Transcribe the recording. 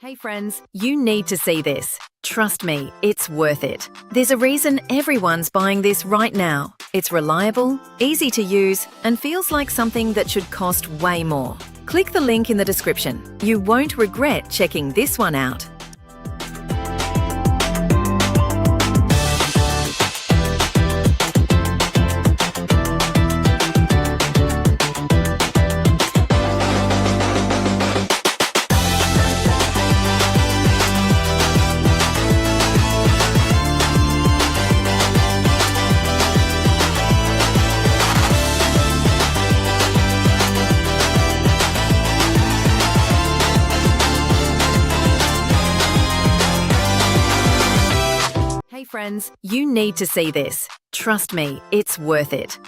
Hey friends, you need to see this. Trust me, it's worth it. There's a reason everyone's buying this right now. It's reliable, easy to use, and feels like something that should cost way more. Click the link in the description. You won't regret checking this one out. Hey friends, you need to see this. Trust me, it's worth it.